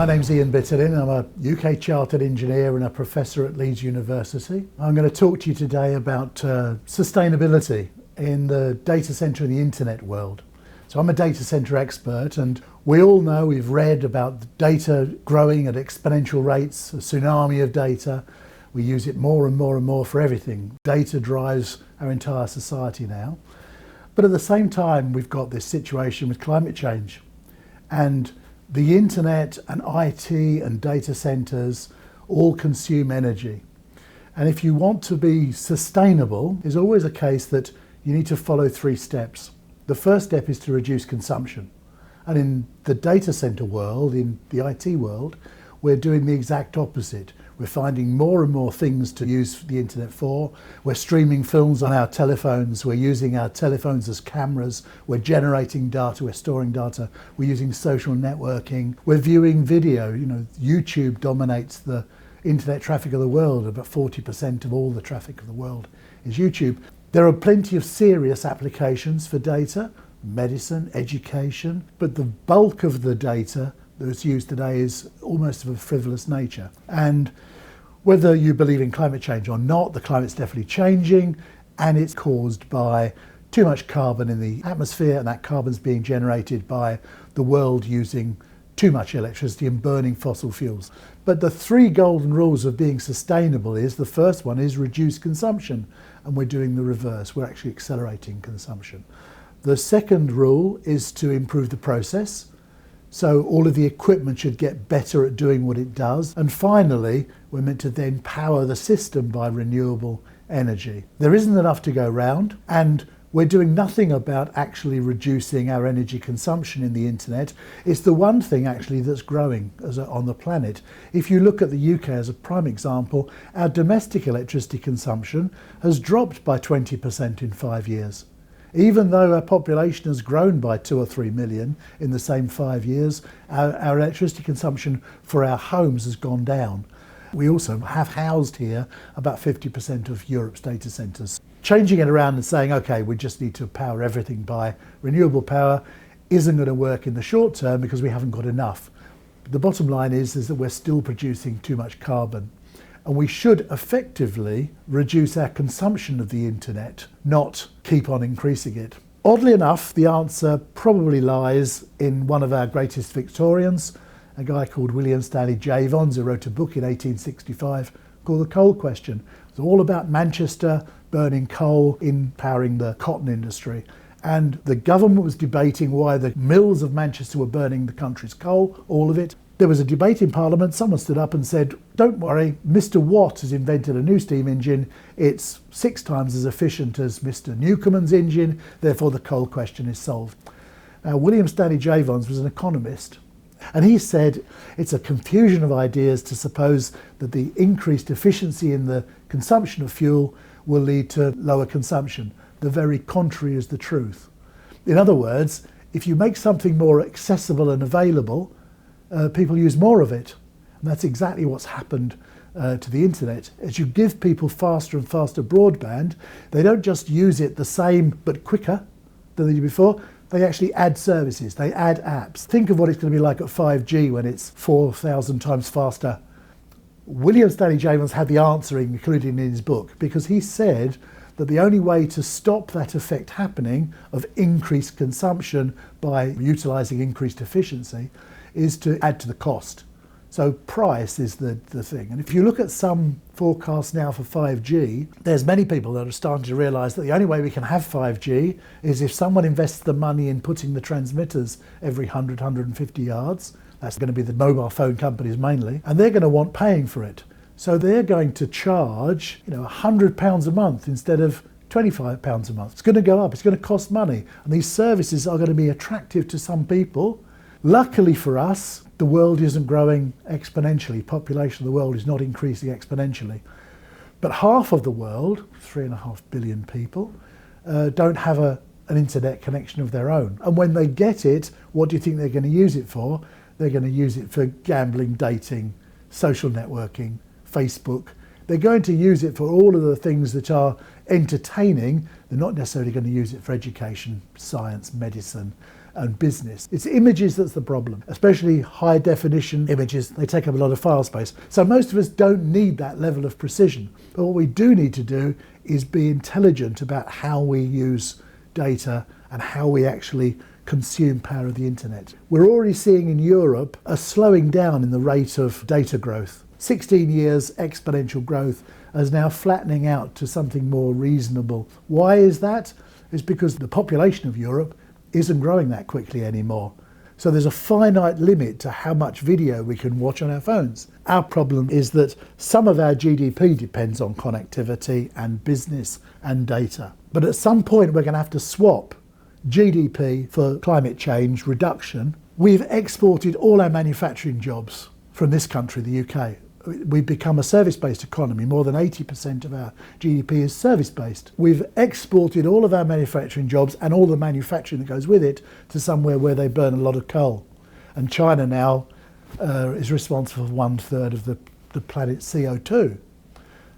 My name's Ian Bitterlin. I'm a UK Chartered Engineer and a Professor at Leeds University. I'm going to talk to you today about sustainability in the data centre and the internet world. So I'm a data centre expert, and we all know, we've read about data growing at exponential rates, a tsunami of data. We use it more and more and more for everything. Data drives our entire society now. But at the same time, we've got this situation with climate change. And the internet and IT and data centres all consume energy. And if you want to be sustainable, there's always a case that you need to follow 3 steps. The first step is to reduce consumption. And in the data centre world, in the IT world, we're doing the exact opposite. We're finding more and more things to use the internet for. We're streaming films on our telephones. We're using our telephones as cameras. We're generating data. We're storing data. We're using social networking. We're viewing video. YouTube dominates the internet traffic of the world. About 40% of all the traffic of the world is YouTube. There are plenty of serious applications for data, medicine, education, but the bulk of the data that's used today is almost of a frivolous nature. And whether you believe in climate change or not, the climate's definitely changing, and it's caused by too much carbon in the atmosphere, and that carbon's being generated by the world using too much electricity and burning fossil fuels. But the 3 golden rules of being sustainable is, the first one is reduce consumption, and we're doing the reverse. We're actually accelerating consumption. The second rule is to improve the process. So all of the equipment should get better at doing what it does. And finally, we're meant to then power the system by renewable energy. There isn't enough to go round, and we're doing nothing about actually reducing our energy consumption in the internet. It's the one thing actually that's growing on the planet. If you look at the UK as a prime example, our domestic electricity consumption has dropped by 20% in 5 years. Even though our population has grown by 2 or 3 million in the same 5 years, our electricity consumption for our homes has gone down. We also have housed here about 50% of Europe's data centres. Changing it around and saying, okay, we just need to power everything by renewable power isn't going to work in the short term because we haven't got enough. The bottom line is that we're still producing too much carbon. And we should effectively reduce our consumption of the internet, not keep on increasing it. Oddly enough, the answer probably lies in one of our greatest Victorians, a guy called William Stanley Jevons, who wrote a book in 1865 called The Coal Question. It's all about Manchester burning coal in powering the cotton industry. And the government was debating why the mills of Manchester were burning the country's coal, all of it. There was a debate in Parliament. Someone stood up and said, don't worry, Mr. Watt has invented a new steam engine. It's 6 times as efficient as Mr. Newcomen's engine, therefore the coal question is solved. Now, William Stanley Jevons was an economist, and he said it's a confusion of ideas to suppose that the increased efficiency in the consumption of fuel will lead to lower consumption. The very contrary is the truth. In other words, if you make something more accessible and available, people use more of it. And that's exactly what's happened to the internet. As you give people faster and faster broadband, they don't just use it the same but quicker than they did before. They actually add services, they add apps. Think of what it's going to be like at 5G when it's 4,000 times faster. William Stanley Jevons had the answer included in his book, because he said that the only way to stop that effect happening of increased consumption by utilising increased efficiency is to add to the cost. So price is the thing. And if you look at some forecasts now for 5G, there's many people that are starting to realise that the only way we can have 5G is if someone invests the money in putting the transmitters every 100, 150 yards. That's going to be the mobile phone companies mainly, and they're going to want paying for it. So they're going to charge £100 a month instead of £25 a month. It's going to go up, it's going to cost money. And these services are going to be attractive to some people. Luckily for us, the world isn't growing exponentially. Population of the world is not increasing exponentially. But half of the world, 3.5 billion people, don't have an internet connection of their own. And when they get it, what do you think they're going to use it for? They're going to use it for gambling, dating, social networking, Facebook. They're going to use it for all of the things that are entertaining. They're not necessarily going to use it for education, science, medicine, and business. It's images that's the problem, especially high definition images. They take up a lot of file space. So most of us don't need that level of precision. But what we do need to do is be intelligent about how we use data and how we actually consume power of the internet. We're already seeing in Europe a slowing down in the rate of data growth. 16 years exponential growth is now flattening out to something more reasonable. Why is that? It's because the population of Europe isn't growing that quickly anymore. So there's a finite limit to how much video we can watch on our phones. Our problem is that some of our GDP depends on connectivity and business and data. But at some point we're going to have to swap GDP for climate change reduction. We've exported all our manufacturing jobs from this country, the UK. We've become a service-based economy. More than 80% of our GDP is service-based. We've exported all of our manufacturing jobs and all the manufacturing that goes with it to somewhere where they burn a lot of coal. And China now is responsible for 1/3 of the planet's CO2.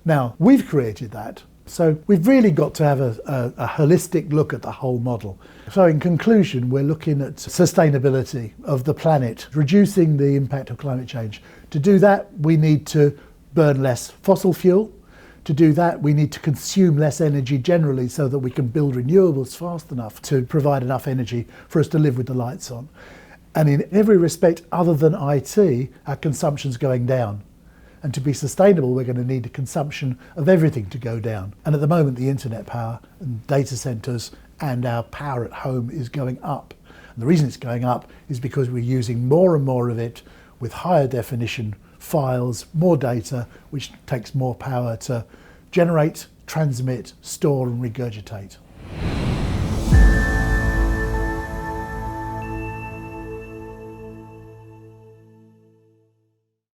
Now, we've created that. So we've really got to have a holistic look at the whole model. So in conclusion, we're looking at sustainability of the planet, reducing the impact of climate change. To do that, we need to burn less fossil fuel. To do that, we need to consume less energy generally so that we can build renewables fast enough to provide enough energy for us to live with the lights on. And in every respect other than IT, our consumption's going down. And to be sustainable, we're going to need the consumption of everything to go down. And at the moment, the internet power and data centers and our power at home is going up. And the reason it's going up is because we're using more and more of it with higher definition files, more data, which takes more power to generate, transmit, store and regurgitate.